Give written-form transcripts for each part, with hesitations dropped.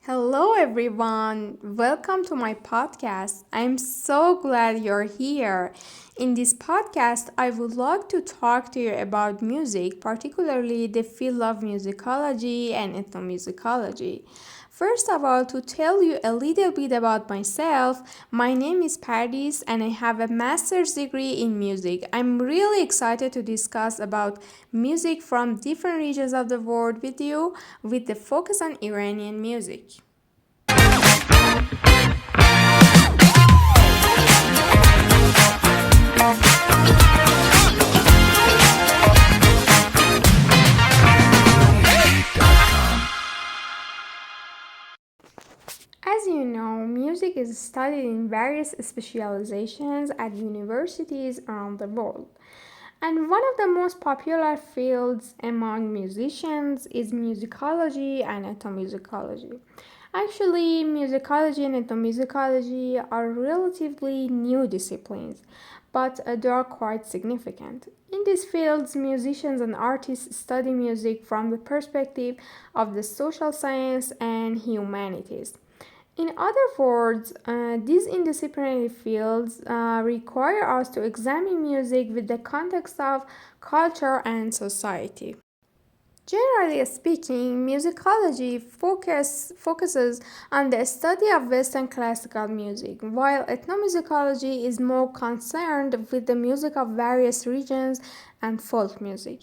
Hello, everyone. Welcome to my podcast. I'm so glad you're here. In this podcast, I would like to talk to you about music, particularly the field of musicology and ethnomusicology. First of all, to tell you a little bit about myself, my name is Paradis and I have a master's degree in music. I'm really excited to discuss about music from different regions of the world with you with the focus on Iranian music. As you know, music is studied in various specializations at universities around the world. And one of the most popular fields among musicians is musicology and ethnomusicology. Actually, musicology and ethnomusicology are relatively new disciplines, but they are quite significant. In these fields, musicians and artists study music from the perspective of the social science and humanities. In other words, these interdisciplinary fields require us to examine music with the context of culture and society. Generally speaking, musicology focuses on the study of Western classical music, while ethnomusicology is more concerned with the music of various regions and folk music.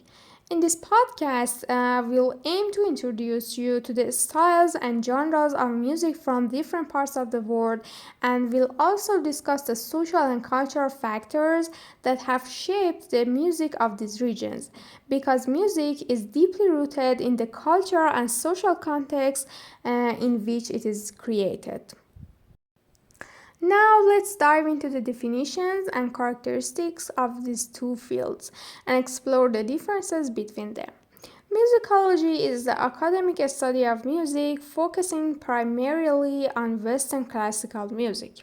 In this podcast, we'll aim to introduce you to the styles and genres of music from different parts of the world, and we'll also discuss the social and cultural factors that have shaped the music of these regions. Because music is deeply rooted in the culture and social context in which it is created. Now let's dive into the definitions and characteristics of these two fields and explore the differences between them. Musicology is the academic study of music focusing primarily on Western classical music.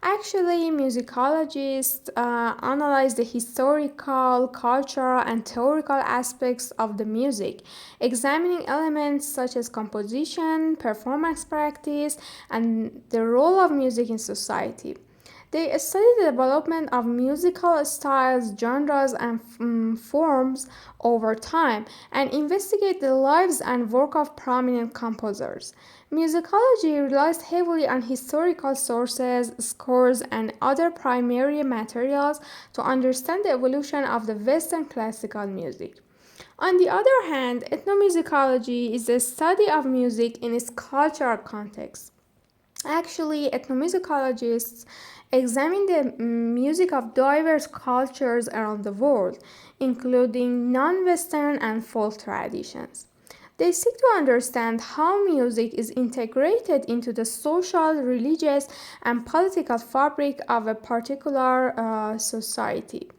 Actually, musicologists analyze the historical, cultural, and theoretical aspects of the music, examining elements such as composition, performance practice, and the role of music in society. They study the development of musical styles, genres, and forms over time and investigate the lives and work of prominent composers. Musicology relies heavily on historical sources, scores, and other primary materials to understand the evolution of the Western classical music. On the other hand, ethnomusicology is the study of music in its cultural context. Actually, ethnomusicologists examine the music of diverse cultures around the world, including non Western and folk traditions. They seek to understand how music is integrated into the social, religious, and political fabric of a particular society.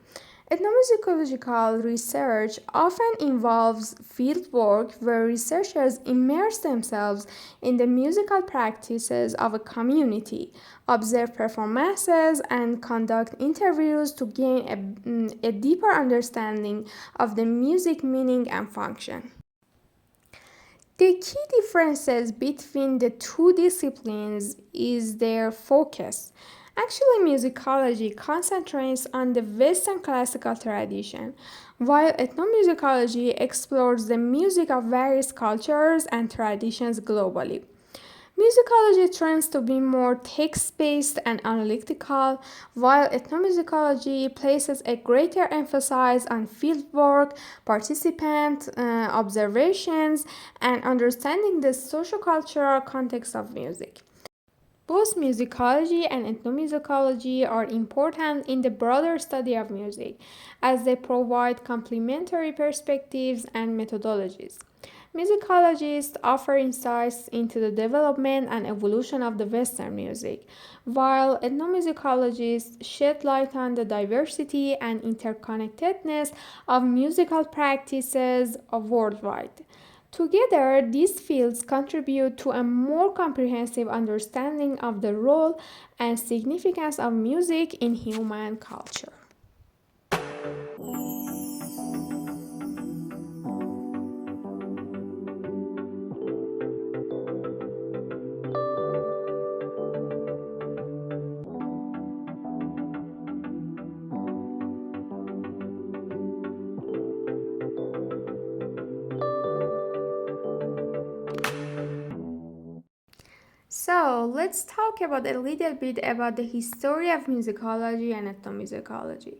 Ethnomusicological research often involves fieldwork where researchers immerse themselves in the musical practices of a community, observe performances, and conduct interviews to gain a deeper understanding of the music meaning and function. The key differences between the two disciplines is their focus. Actually, musicology concentrates on the Western classical tradition, while ethnomusicology explores the music of various cultures and traditions globally. Musicology tends to be more text based and analytical, while ethnomusicology places a greater emphasis on fieldwork, participant observations, and understanding the sociocultural context of music. Both musicology and ethnomusicology are important in the broader study of music, as they provide complementary perspectives and methodologies. Musicologists offer insights into the development and evolution of the Western music, while ethnomusicologists shed light on the diversity and interconnectedness of musical practices worldwide. Together, these fields contribute to a more comprehensive understanding of the role and significance of music in human culture. So let's talk about a little bit about the history of musicology and ethnomusicology.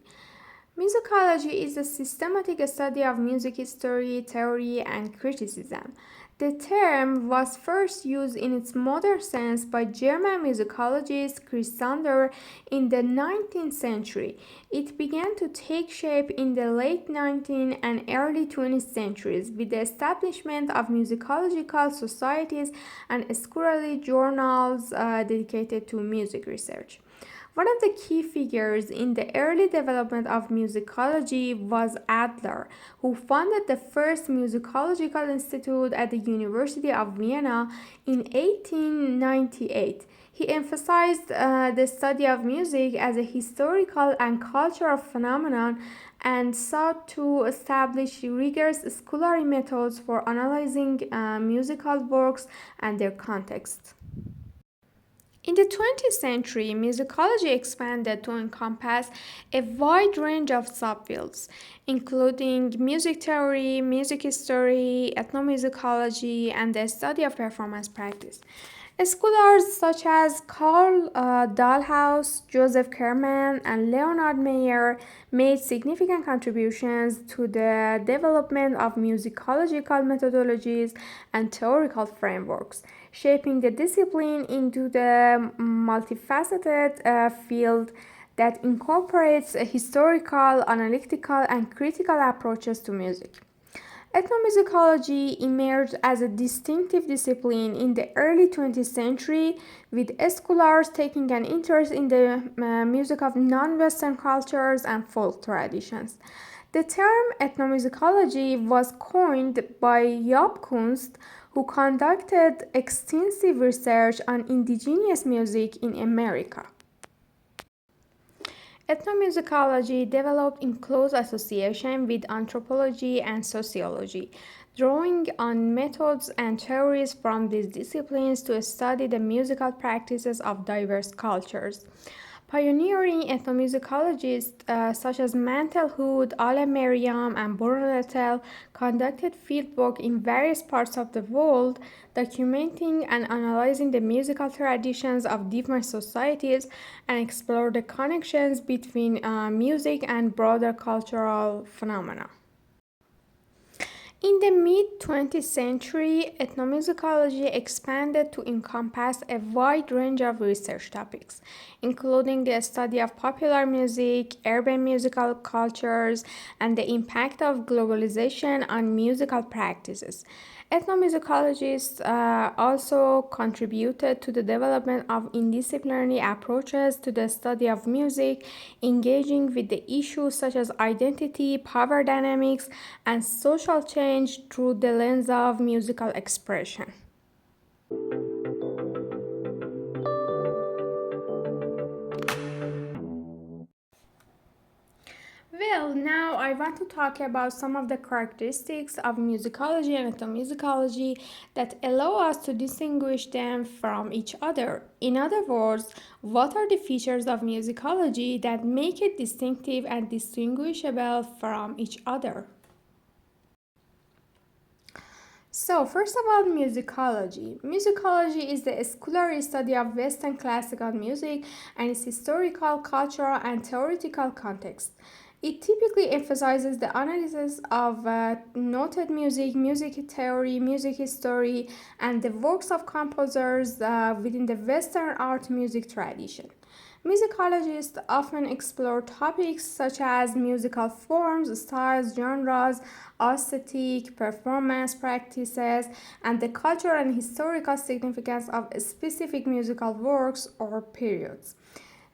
Musicology is a systematic study of music history, theory, and criticism. The term was first used in its modern sense by German musicologist Chris Sander in the 19th century. It began to take shape in the late 19th and early 20th centuries with the establishment of musicological societies and scholarly journals dedicated to music research. One of the key figures in the early development of musicology was Adler, who founded the first musicological institute at the University of Vienna in 1898. He emphasized the study of music as a historical and cultural phenomenon and sought to establish rigorous scholarly methods for analyzing musical works and their context. In the 20th century, musicology expanded to encompass a wide range of subfields, including music theory, music history, ethnomusicology, and the study of performance practice. Scholars such as Karl Dahlhaus, Joseph Kerman, and Leonard Meyer made significant contributions to the development of musicological methodologies and theoretical frameworks, shaping the discipline into the multifaceted field that incorporates historical, analytical, and critical approaches to music. Ethnomusicology emerged as a distinctive discipline in the early 20th century, with scholars taking an interest in the music of non Western cultures and folk traditions. The term ethnomusicology was coined by Job Kunst, who conducted extensive research on indigenous music in America. Ethnomusicology developed in close association with anthropology and sociology, drawing on methods and theories from these disciplines to study the musical practices of diverse cultures. Pioneering ethnomusicologists such as Mantel Hood, Ale Merriam, and Borletel conducted fieldwork in various parts of the world, documenting and analyzing the musical traditions of different societies and explored the connections between music and broader cultural phenomena. In the mid 20th century, ethnomusicology expanded to encompass a wide range of research topics, including the study of popular music, urban musical cultures, and the impact of globalization on musical practices. Ethnomusicologists also contributed to the development of interdisciplinary approaches to the study of music, engaging with the issues such as identity, power dynamics, and social change through the lens of musical expression. Well, now I want to talk about some of the characteristics of musicology and ethnomusicology that allow us to distinguish them from each other. In other words, what are the features of musicology that make it distinctive and distinguishable from each other? So, first of all, musicology. Musicology is the scholarly study of Western classical music and its historical, cultural, and theoretical context. It typically emphasizes the analysis of noted music, music theory, music history, and the works of composers within the Western art music tradition. Musicologists often explore topics such as musical forms, styles, genres, aesthetic, performance practices, and the cultural and historical significance of specific musical works or periods.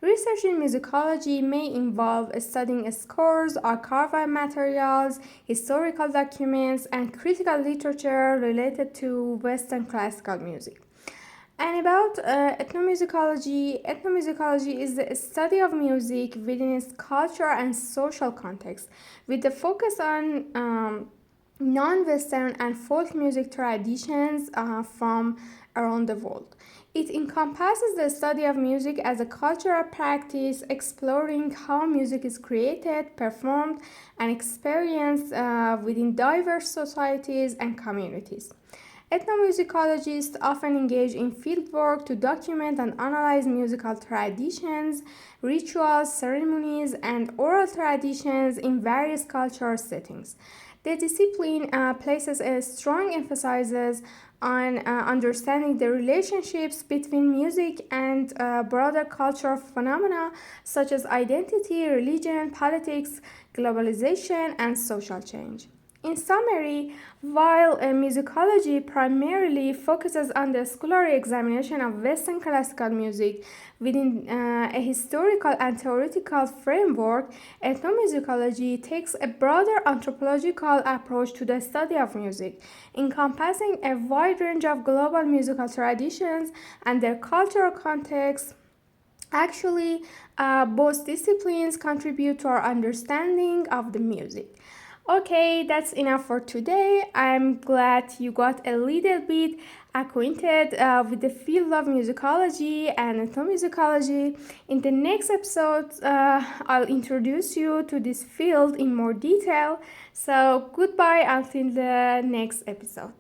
Research in musicology may involve studying scores, archival materials, historical documents, and critical literature related to Western classical music. And about ethnomusicology, ethnomusicology is the study of music within its cultural and social context, with the focus on non Western and folk music traditions from around the world. It encompasses the study of music as a cultural practice, exploring how music is created, performed, and experienced within diverse societies and communities. Ethnomusicologists often engage in fieldwork to document and analyze musical traditions, rituals, ceremonies, and oral traditions in various cultural settings. The discipline places a strong emphasis on understanding the relationships between music and broader cultural phenomena such as identity, religion, politics, globalization, and social change. In summary, while musicology primarily focuses on the scholarly examination of Western classical music within a historical and theoretical framework, ethnomusicology takes a broader anthropological approach to the study of music, encompassing a wide range of global musical traditions and their cultural contexts. Actually, both disciplines contribute to our understanding of the music. Okay, that's enough for today. I'm glad you got a little bit acquainted with the field of musicology and ethnomusicology. In the next episode, I'll introduce you to this field in more detail. So, goodbye until the next episode.